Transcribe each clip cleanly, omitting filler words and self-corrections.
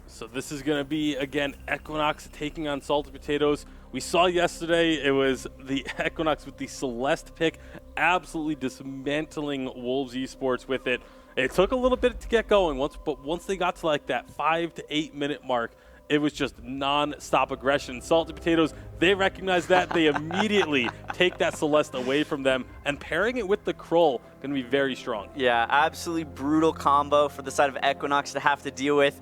So this is going to be, again, Equinox taking on Salty Potatoes. We saw yesterday it was the Equinox with the Celeste pick, absolutely dismantling Wolves Esports with it. It took a little bit to get going, but once they got to like that 5 to 8 minute mark, it was just non-stop aggression. Salty Potatoes, they recognize that. They immediately take that Celeste away from them, and pairing it with the Krull going to be very strong. Yeah, absolutely brutal combo for the side of Equinox to have to deal with.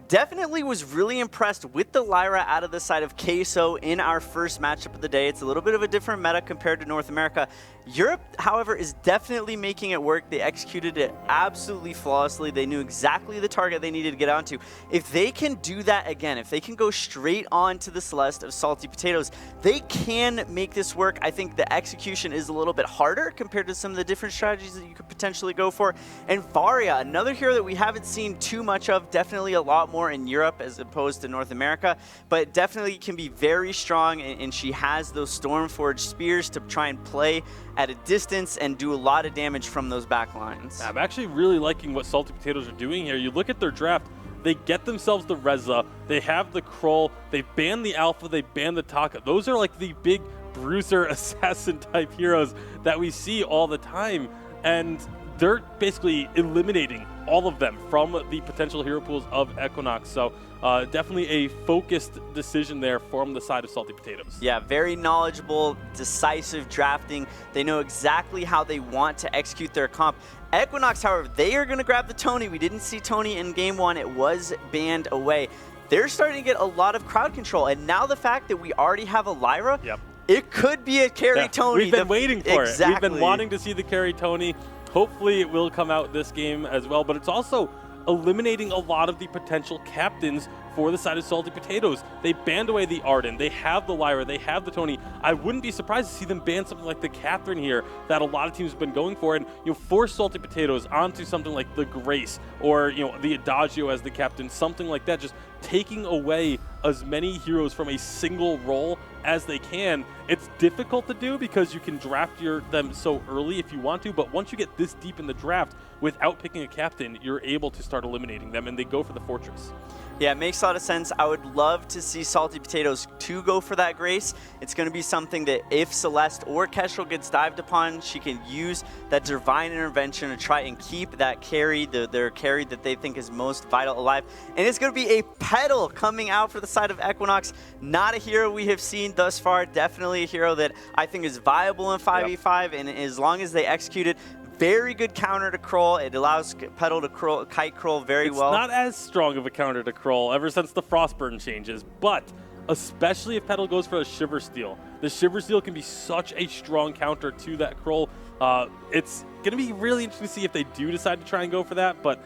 Definitely was really impressed with the Lyra out of the side of Queso in our first matchup of the day. It's a little bit of a different meta compared to North America. Europe, however, is definitely making it work. They executed it absolutely flawlessly. They knew exactly the target they needed to get onto. If they can do that again, if they can go straight on to the Celeste of Salty Potatoes, they can make this work. I think the execution is a little bit harder compared to some of the different strategies that you could potentially go for. And Varia, another hero that we haven't seen too much of, definitely a lot more in Europe as opposed to North America, but definitely can be very strong, and she has those Stormforged spears to try and play at a distance and do a lot of damage from those back lines. I'm actually really liking what Salty Potatoes are doing here. You look at their draft, they get themselves the Reza, they have the Krull, they ban the Alpha, they ban the Taka. Those are like the big bruiser assassin type heroes that we see all the time, and they're basically eliminating all of them from the potential hero pools of Equinox. So definitely a focused decision there from the side of Salty Potatoes. Yeah, very knowledgeable, decisive drafting. They know exactly how they want to execute their comp. Equinox, however, they are going to grab the Tony. We didn't see Tony in game one. It was banned away. They're starting to get a lot of crowd control. And now the fact that we already have a Lyra, it could be a carry Tony. We've been waiting for it. We've been wanting to see the carry Tony. Hopefully it will come out this game as well, but it's also eliminating a lot of the potential captains for the side of Salty Potatoes. They banned away the Arden, they have the Lyra, they have the Tony. I wouldn't be surprised to see them ban something like the Catherine here that a lot of teams have been going for, and force Salty Potatoes onto something like the Grace or the Adagio as the captain, something like that, just taking away as many heroes from a single role as they can. It's difficult to do because you can draft them so early if you want to, but once you get this deep in the draft without picking a captain, you're able to start eliminating them, and they go for the Fortress. Yeah, it makes a lot of sense. I would love to see Salty Potatoes to go for that Grace. It's going to be something that if Celeste or Kestrel gets dived upon, she can use that Divine Intervention to try and keep that carry, their carry that they think is most vital, alive. And it's going to be a Petal coming out for the side of Equinox. Not a hero we have seen thus far. Definitely a hero that I think is viable in 5v5, and as long as they execute it, very good counter to Krull. It allows Petal to kite Krull very well. It's not as strong of a counter to Krull ever since the Frostburn changes, but especially if Petal goes for a Shiver Steel. The Shiver Steel can be such a strong counter to that Krull. It's going to be really interesting to see if they do decide to try and go for that, but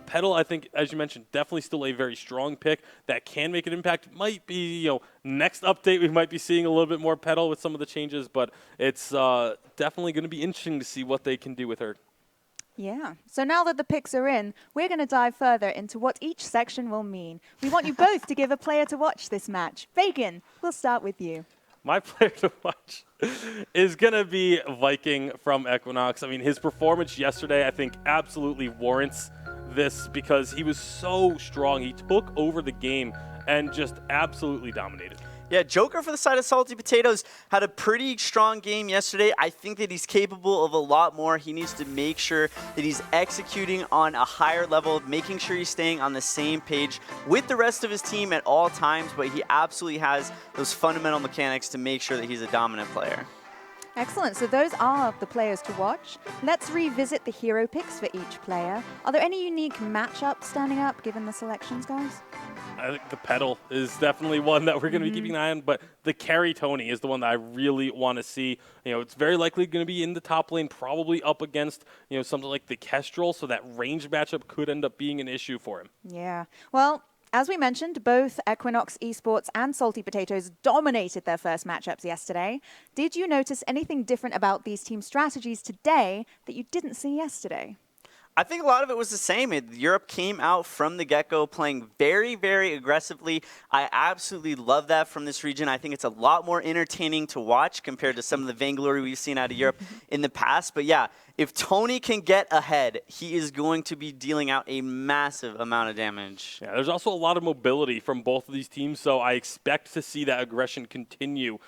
Petal, I think, as you mentioned, definitely still a very strong pick that can make an impact. Might be, next update we might be seeing a little bit more Petal with some of the changes, but it's definitely going to be interesting to see what they can do with her. Yeah. So now that the picks are in, we're going to dive further into what each section will mean. We want you both to give a player to watch this match. Vagan, we'll start with you. My player to watch is going to be Viking from Equinox. I mean, his performance yesterday, I think, absolutely warrants this because he was so strong. He took over the game and just absolutely dominated. Yeah, Joker for the side of Salty Potatoes had a pretty strong game yesterday. I think that he's capable of a lot more. He needs to make sure that he's executing on a higher level, making sure he's staying on the same page with the rest of his team at all times, but he absolutely has those fundamental mechanics to make sure that he's a dominant player. Excellent. So those are the players to watch. Let's revisit the hero picks for each player. Are there any unique matchups standing up given the selections, guys? I think the Petal is definitely one that we're going to be keeping an eye on, but the carry Tony is the one that I really want to see. It's very likely going to be in the top lane, probably up against, something like the Kestrel, so that range matchup could end up being an issue for him. Yeah. Well, as we mentioned, both Equinox Esports and Salty Potatoes dominated their first matchups yesterday. Did you notice anything different about these team strategies today that you didn't see yesterday? I think a lot of it was the same. Europe came out from the get-go playing very, very aggressively. I absolutely love that from this region. I think it's a lot more entertaining to watch compared to some of the Vainglory we've seen out of Europe in the past. But yeah, If Tony can get ahead, he is going to be dealing out a massive amount of damage. Yeah, there's also a lot of mobility from both of these teams, so I expect to see that aggression continue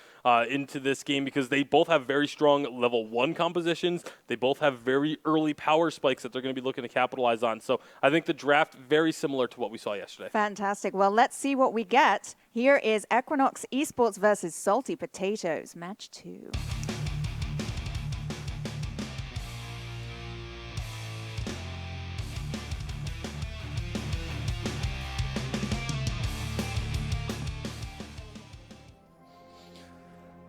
into this game because they both have very strong level 1 compositions. They both have very early power spikes that they're going to be looking to capitalize on. So I think the draft very similar to what we saw yesterday. Fantastic. Well, let's see what we get. Here is Equinox Esports versus Salty Potatoes, match 2.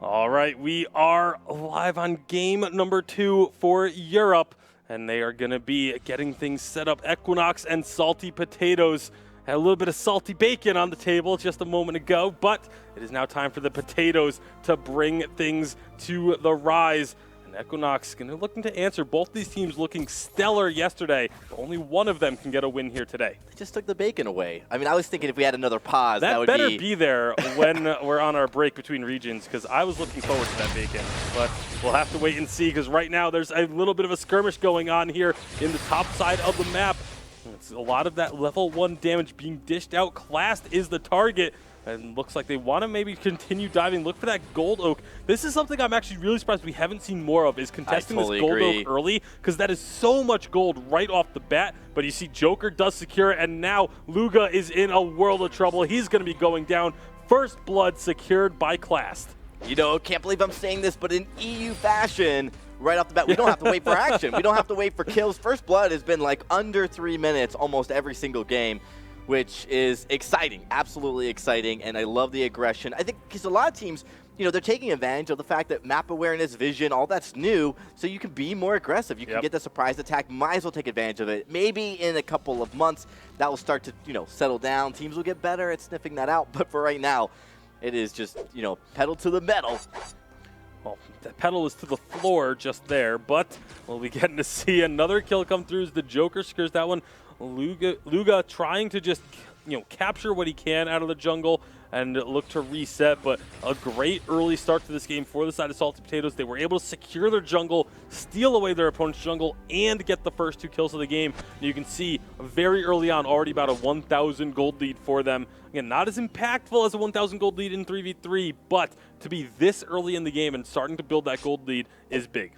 All right, we are live on game number 2 for Europe, and they are going to be getting things set up. Equinox and Salty Potatoes had a little bit of salty bacon on the table just a moment ago, but it is now time for the potatoes to bring things to the rise. And Equinox going to looking to answer. Both these teams looking stellar yesterday. Only one of them can get a win here today. They just took the bacon away. I mean, I was thinking if we had another pause, that would better be there when we're on our break between regions, because I was looking forward to that bacon. But we'll have to wait and see, because right now there's a little bit of a skirmish going on here in the top side of the map. It's a lot of that level 1 damage being dished out. Classed is the target. And looks like they want to maybe continue diving. Look for that gold oak. This is something I'm actually really surprised we haven't seen more of, is contesting this gold oak early, because that is so much gold right off the bat. But you see Joker does secure it, and now Luga is in a world of trouble. He's going to be going down. First blood secured by Classed. You know, can't believe I'm saying this, but in EU fashion, right off the bat, we don't have to wait for action. We don't have to wait for kills. First blood has been like under 3 minutes almost every single game, which is exciting, absolutely exciting, and I love the aggression. I think because a lot of teams, you know, they're taking advantage of the fact that map awareness, vision, all that's new, so you can be more aggressive. You can get the surprise attack, might as well take advantage of it. Maybe in a couple of months, that will start to, you know, settle down. Teams will get better at sniffing that out, but for right now, it is just, you know, pedal to the metal. Well, the pedal is to the floor just there, but we'll be getting to see another kill come through as the Joker secures that one. Luga trying to just, you know, capture what he can out of the jungle and look to reset, but a great early start to this game for the side of Salty Potatoes. They were able to secure their jungle, steal away their opponent's jungle, and get the first 2 kills of the game. And you can see very early on already about a 1,000 gold lead for them. Again, not as impactful as a 1,000 gold lead in 3v3, but to be this early in the game and starting to build that gold lead is big.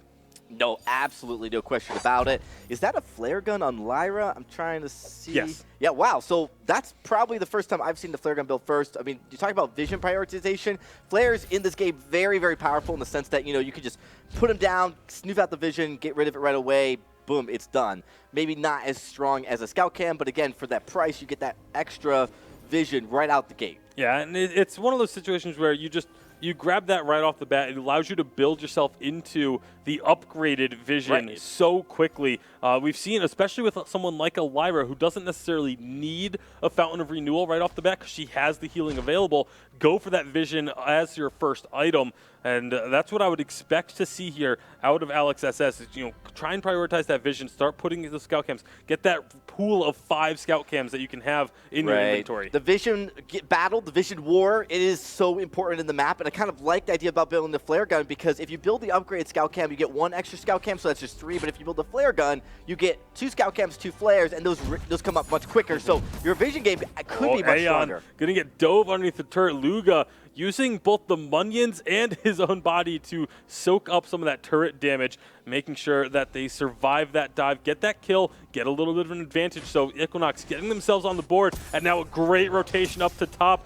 No, absolutely no question about it. Is that a flare gun on Lyra? I'm trying to see. Yes. Yeah, wow. So that's probably the first time I've seen the flare gun build first. I mean, you talk about vision prioritization. Flares in this game very, very powerful in the sense that, you know, you could just put them down, snoop out the vision, get rid of it right away. Boom, it's done. Maybe not as strong as a scout cam, but again, for that price, you get that extra vision right out the gate. Yeah, and it's one of those situations where you grab that right off the bat. It allows you to build yourself into the upgraded vision so quickly. We've seen, especially with someone like a Lyra, who doesn't necessarily need a Fountain of Renewal right off the bat because she has the healing available, go for that vision as your first item. And that's what I would expect to see here out of Alex SS. Is, you know, try and prioritize that vision, start putting the scout cams, get that pool of 5 scout cams that you can have in your inventory. The vision battle, the vision war, it is so important in the map, and I kind of like the idea about building the flare gun, because if you build the upgraded scout cam, you get 1 extra scout cam, so that's just 3, but if you build the flare gun, you get 2 scout cams, 2 flares, and those come up much quicker, so your vision game could be much stronger. Gonna get dove underneath the turret. Luga using both the munions and his own body to soak up some of that turret damage, making sure that they survive that dive, get that kill, get a little bit of an advantage. So Equinox getting themselves on the board, and now a great rotation up to top.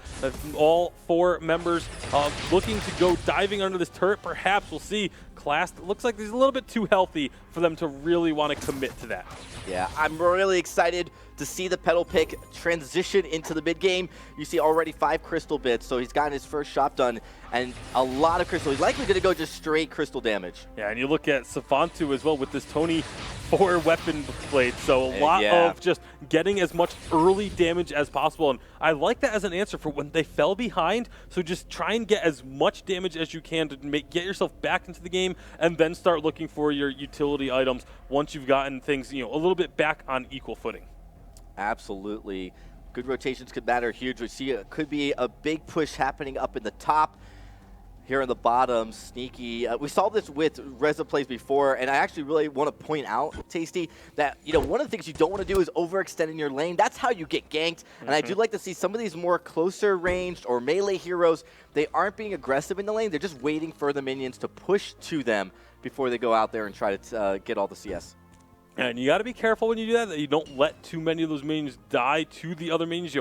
All 4 members looking to go diving under this turret. Perhaps we'll see. Classed looks like he's a little bit too healthy for them to really want to commit to that. Yeah, I'm really excited to see the pedal pick transition into the mid game. You see already 5 crystal bits, so he's gotten his first shot done, and a lot of crystal. He's likely going to go just straight crystal damage. Yeah, and you look at Safantu as well with this Tony 4 weapon blade, so a lot of just getting as much early damage as possible. And I like that as an answer for when they fell behind, so just try and get as much damage as you can to get yourself back into the game, and then start looking for your utility items once you've gotten things, you know, a little bit back on equal footing. Absolutely. Good rotations could matter huge. We see it could be a big push happening up in the top. here in the bottom. Sneaky. We saw this with Reza plays before, and I actually really want to point out, Tasty, that one of the things you don't want to do is overextend in your lane. That's how you get ganked. And I do like to see some of these more closer ranged or melee heroes. They aren't being aggressive in the lane. They're just waiting for the minions to push to them before they go out there and try to get all the CS. And you got to be careful when you do that you don't let too many of those minions die to the other minions.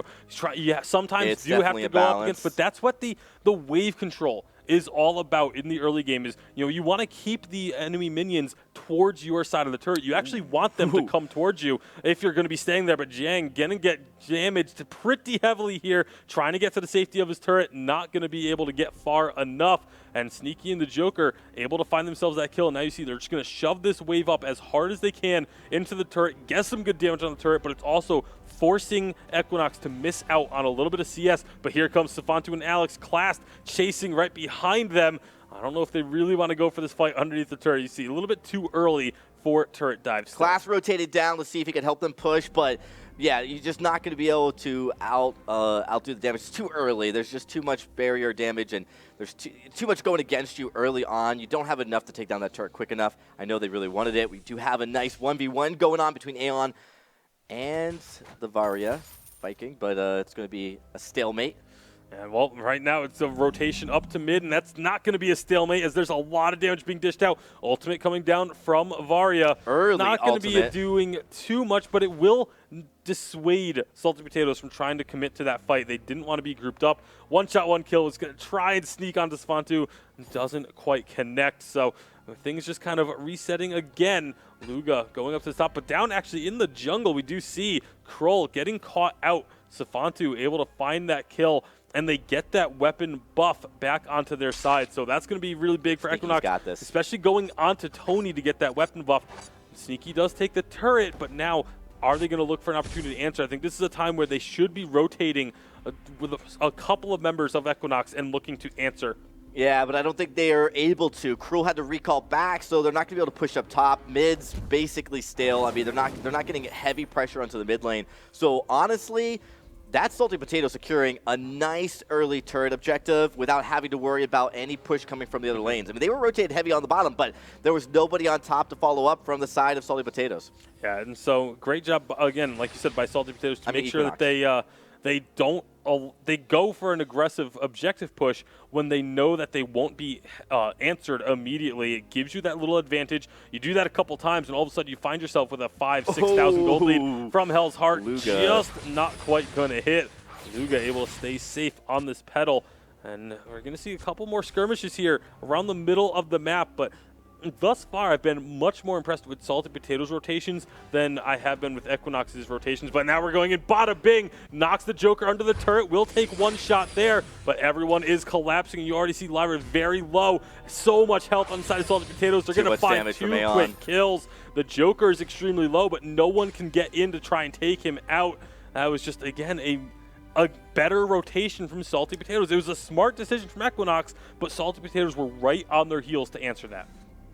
Sometimes you have to go up against, but that's what the wave control is all about in the early game. Is you want to keep the enemy minions towards your side of the turret. You actually want them to come towards you if you're going to be staying there. But Jang gonna get damaged pretty heavily here, trying to get to the safety of his turret, not going to be able to get far enough. And Sneaky and the Joker able to find themselves that kill. Now you see they're just going to shove this wave up as hard as they can into the turret, get some good damage on the turret, but it's also forcing Equinox to miss out on a little bit of CS. But here comes Safantu and Alex, Clast chasing right behind them. I don't know if they really want to go for this fight underneath the turret. You see a little bit too early for turret dives. Clast rotated down to see if he could help them push, but yeah, you're just not going to be able to outdo the damage. It's too early. There's just too much barrier damage, and there's too much going against you early on. You don't have enough to take down that turret quick enough. I know they really wanted it. We do have a nice 1v1 going on between Aeon and the Varia Viking, but it's going to be a stalemate. And well, right now it's a rotation up to mid, and that's not going to be a stalemate as there's a lot of damage being dished out. Ultimate coming down from Varia. Early not going to be doing too much, but it will dissuade Salty Potatoes from trying to commit to that fight. They didn't want to be grouped up. One shot, one kill. Was going to try and sneak onto Safantu. Doesn't quite connect, so things just kind of resetting again. Luga going up to the top, but down actually in the jungle, we do see Krull getting caught out. Safantu able to find that kill, and they get that weapon buff back onto their side. So that's going to be really big for Equinox, especially going onto Tony to get that weapon buff. Sneaky does take the turret, but now are they going to look for an opportunity to answer? I think this is a time where they should be rotating with a couple of members of Equinox and looking to answer. Yeah, but I don't think they are able to. Krull had to recall back, so they're not going to be able to push up top. Mid's basically stale. I mean, they're not getting heavy pressure onto the mid lane. So honestly, that's Salty Potato securing a nice early turret objective without having to worry about any push coming from the other lanes. I mean, they were rotated heavy on the bottom, but there was nobody on top to follow up from the side of Salty Potatoes. Yeah, and so great job, again, like you said, by Salty Potatoes to make sure that they go for an aggressive objective push when they know that they won't be answered immediately. It gives you that little advantage. You do that a couple times, and all of a sudden you find yourself with a 5,000-6,000 gold lead from Hell's Heart. Luga. Just not quite going to hit. Luga able to stay safe on this pedal. And we're going to see a couple more skirmishes here around the middle of the map, but thus far, I've been much more impressed with Salty Potatoes rotations than I have been with Equinox's rotations. But now we're going in, bada bing, knocks the Joker under the turret. Will take one shot there, but everyone is collapsing. And you already see Lyra very low. So much health on the side of Salty Potatoes. They're going to find two quick kills. The Joker is extremely low, but no one can get in to try and take him out. That was just, again, a better rotation from Salty Potatoes. It was a smart decision from Equinox, but Salty Potatoes were right on their heels to answer that.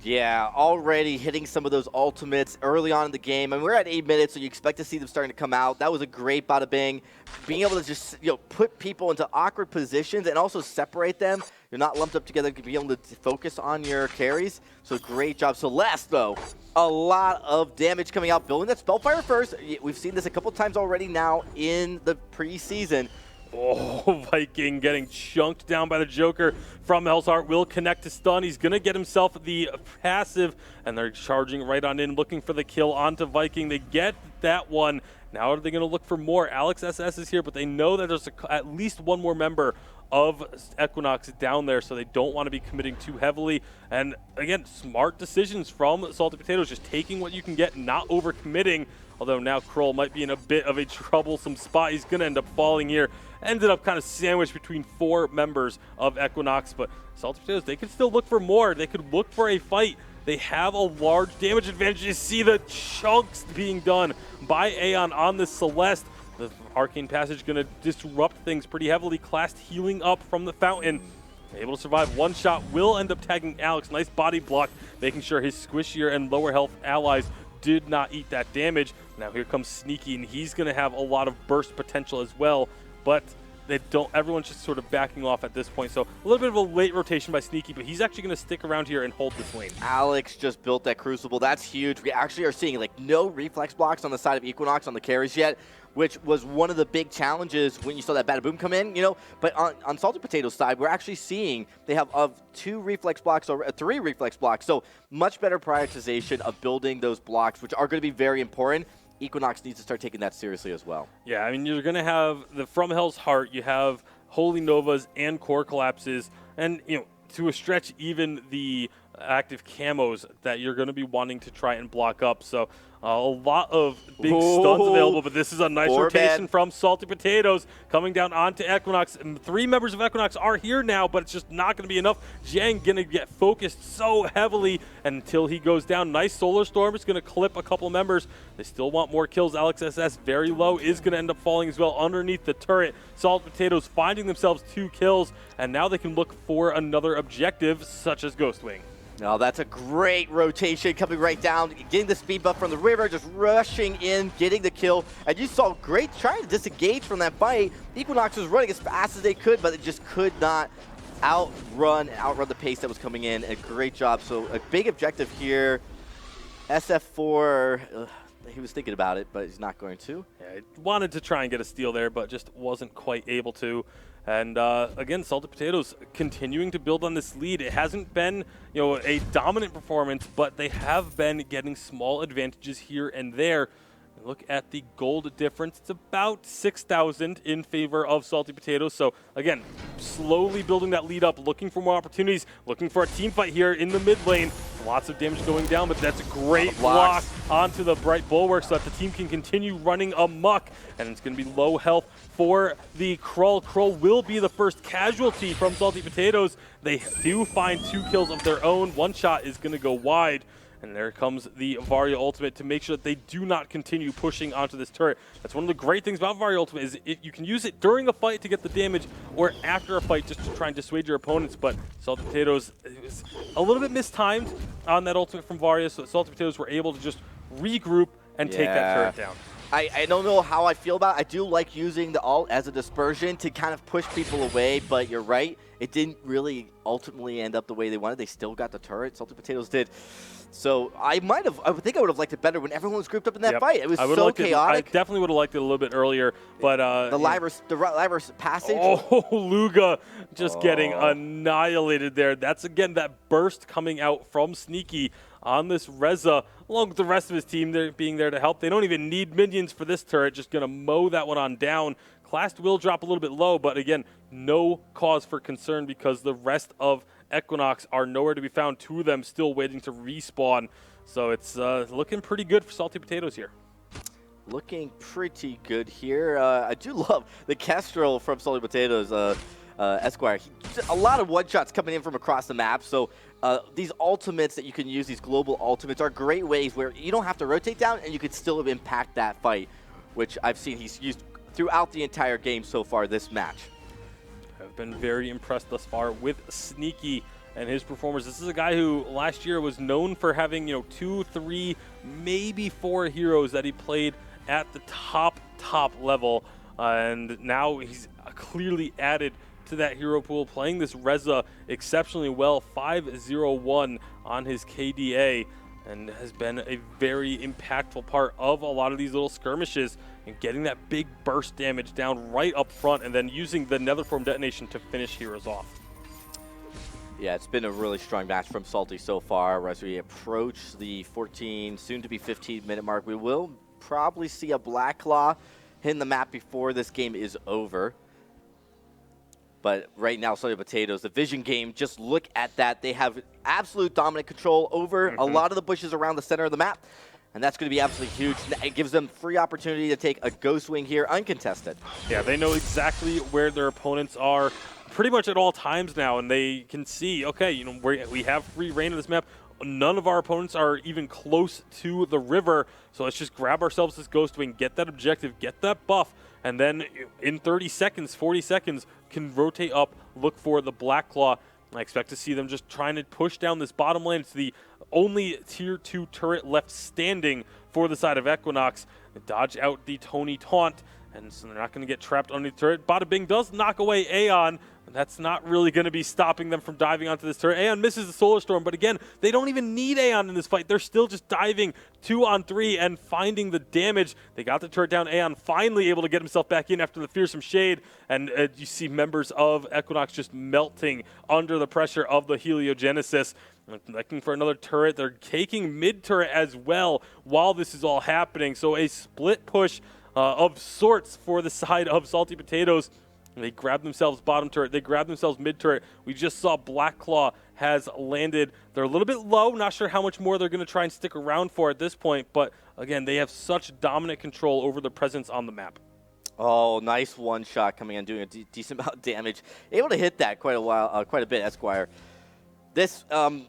Yeah, already hitting some of those ultimates early on in the game. I mean, we're at 8 minutes, so you expect to see them starting to come out. That was a great bada bing. Being able to just put people into awkward positions and also separate them. You're not lumped up together to be able to focus on your carries. So great job. Celeste, though, a lot of damage coming out. Building that Spellfire first. We've seen this a couple times already now in the preseason. Oh, Viking getting chunked down by the Joker from Hell's Heart. Will connect to stun. He's going to get himself the passive, and they're charging right on in, looking for the kill onto Viking. They get that one. Now are they going to look for more? Alex SS is here, but they know that there's at least one more member of Equinox down there, so they don't want to be committing too heavily. And again, smart decisions from Salty Potatoes, just taking what you can get, not overcommitting. Although now Krull might be in a bit of a troublesome spot. He's going to end up falling here. Ended up kind of sandwiched between 4 members of Equinox, but Salty Potatoes, they could still look for more. They could look for a fight. They have a large damage advantage. You see the chunks being done by Aeon on this Celeste. The Arcane Passage going to disrupt things pretty heavily. Clast healing up from the fountain. Able to survive one shot. Will end up tagging Alex. Nice body block, making sure his squishier and lower health allies did not eat that damage. Now here comes Sneaky, and he's going to have a lot of burst potential as well. But everyone's just sort of backing off at this point. So a little bit of a late rotation by Sneaky, but he's actually going to stick around here and hold this lane. Alex just built that Crucible. That's huge. We actually are seeing like no reflex blocks on the side of Equinox on the carries yet, which was one of the big challenges when you saw that Bada Boom come in, you know. But on Salty Potatoes side, we're actually seeing they have of 2 reflex blocks or 3 reflex blocks. So much better prioritization of building those blocks, which are going to be very important. Equinox needs to start taking that seriously as well. Yeah, I mean, you're going to have the From Hell's Heart, you have Holy Novas and Core Collapses, and, you know, to a stretch, even the active camos that you're going to be wanting to try and block up. So a lot of big stuns available, but this is a nice rotation from Salty Potatoes coming down onto Equinox. And 3 members of Equinox are here now, but it's just not going to be enough. Jiang going to get focused so heavily until he goes down. Nice Solar Storm is going to clip a couple members. They still want more kills. Alex SS very low is going to end up falling as well underneath the turret. Salty Potatoes finding themselves 2 kills, and now they can look for another objective, such as Ghostwing. Now that's a great rotation coming right down, getting the speed buff from the river, just rushing in, getting the kill. And you saw great trying to disengage from that fight. Equinox was running as fast as they could, but it just could not outrun the pace that was coming in. A great job. So a big objective here. SF4, he was thinking about it, but he's not going to. Yeah, he wanted to try and get a steal there, but just wasn't quite able to. And again, Salted Potatoes continuing to build on this lead. It hasn't been, you know, a dominant performance, but they have been getting small advantages here and there. Look at the gold difference. It's about 6,000 in favor of Salty Potatoes. So again, slowly building that lead up, looking for more opportunities, looking for a team fight here in the mid lane. Lots of damage going down, but that's a great block onto the Bright Bulwark so that the team can continue running amok. And it's going to be low health for the Krull. Krull will be the first casualty from Salty Potatoes. They do find 2 kills of their own. One shot is going to go wide. And there comes the Varia ultimate to make sure that they do not continue pushing onto this turret. That's one of the great things about Varia ultimate is you can use it during a fight to get the damage or after a fight just to try and dissuade your opponents. But Salty Potatoes is a little bit mistimed on that ultimate from Varia, so Salty Potatoes were able to just regroup and take that turret down. I don't know how I feel about it. I do like using the ult as a dispersion to kind of push people away, but you're right. It didn't really ultimately end up the way they wanted. They still got the turret. Salty Potatoes did. So I think I would have liked it better when everyone was grouped up in that fight. It was so chaotic. I definitely would have liked it a little bit earlier, but the Lyra's passage. Oh, Luga just getting annihilated there. That's again that burst coming out from Sneaky on this Reza, along with the rest of his team being there to help. They don't even need minions for this turret. Just gonna mow that one on down. Class will drop a little bit low, but again, no cause for concern because the rest of Equinox are nowhere to be found. 2 of them still waiting to respawn. So it's looking pretty good for Salty Potatoes here. Looking pretty good here. I do love the Kestrel from Salty Potatoes, Esquire. A lot of one-shots coming in from across the map. So these ultimates that you can use, these global ultimates, are great ways where you don't have to rotate down and you could still impact that fight, which I've seen he's used throughout the entire game so far this match. I've been very impressed thus far with Sneaky and his performance. This is a guy who last year was known for having, you know, 2, 3, maybe 4 heroes that he played at the top level, and now he's clearly added to that hero pool, playing this Reza exceptionally well, 5-0-1 on his KDA, and has been a very impactful part of a lot of these little skirmishes and getting that big burst damage down right up front and then using the Netherform detonation to finish heroes off. Yeah, it's been a really strong match from Salty so far. As we approach the 14, soon to be 15-minute mark, we will probably see a Black Claw hitting the map before this game is over. But right now, Salty Potatoes, the vision game, just look at that. They have absolute dominant control over a lot of the bushes around the center of the map. And that's going to be absolutely huge. It gives them free opportunity to take a Ghostwing here uncontested. Yeah, they know exactly where their opponents are pretty much at all times now, and they can see, okay, you know, we have free reign of this map. None of our opponents are even close to the river, so let's just grab ourselves this Ghostwing, get that objective, get that buff, and then in 30 seconds, 40 seconds, can rotate up, look for the Black Claw. I expect to see them just trying to push down this bottom lane. It's the only Tier 2 turret left standing for the side of Equinox. Dodge out the Tony taunt and so they're not going to get trapped underneath the turret. Bada Bing does knock away Aeon, but that's not really going to be stopping them from diving onto this turret. Aeon misses the Solar Storm, but again, they don't even need Aeon in this fight. They're still just diving 2-on-3 and finding the damage. They got the turret down. Aeon finally able to get himself back in after the fearsome shade, and you see members of Equinox just melting under the pressure of the heliogenesis. Looking for another turret. They're taking mid turret as well while this is all happening. So a split push of sorts for the side of Salty Potatoes. They grab themselves bottom turret. They grab themselves mid turret. We just saw Black Claw has landed. They're a little bit low. Not sure how much more they're going to try and stick around for at this point. But again, they have such dominant control over their presence on the map. Oh, nice one shot coming in, doing a decent amount of damage. Able to hit that quite a bit, Esquire. This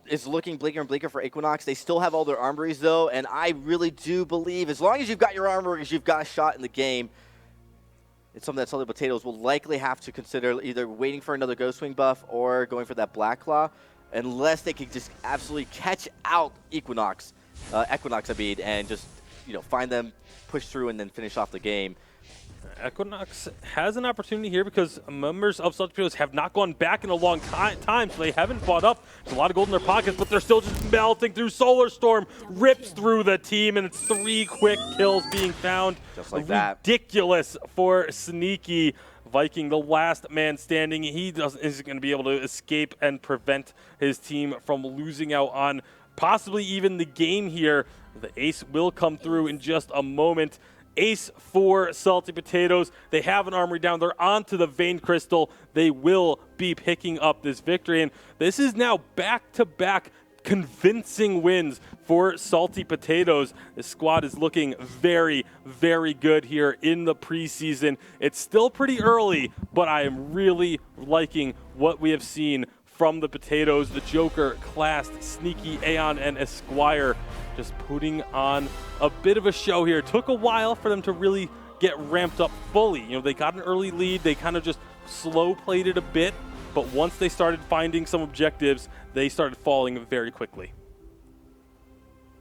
is looking bleaker and bleaker for Equinox. They still have all their armories, though, and I really do believe as long as you've got your armories, you've got a shot in the game. It's something that Salty Potatoes will likely have to consider either waiting for another Ghostwing buff or going for that Black Claw, unless they can just absolutely catch out Equinox, and just find them, push through, and then finish off the game. Equinox has an opportunity here because members of Salty Potatoes have not gone back in a long time, so they haven't fought up. There's a lot of gold in their pockets, but they're still just melting through. Solar Storm rips through the team, and it's 3 quick kills being found. Just like that. Ridiculous for Sneaky Viking, the last man standing. He isn't going to be able to escape and prevent his team from losing out on possibly even the game here. The ace will come through in just a moment. Ace for Salty Potatoes. They have an armory down. They're on to the Vein Crystal. They will be picking up this victory. And this is now back-to-back convincing wins for Salty Potatoes. This squad is looking very, very good here in the preseason. It's still pretty early, but I am really liking what we have seen from the Potatoes. The Joker, Classed, Sneaky, Aeon, and Esquire just putting on a bit of a show here. It took a while for them to really get ramped up fully. They got an early lead. They kind of just slow played it a bit, but once they started finding some objectives, they started falling very quickly.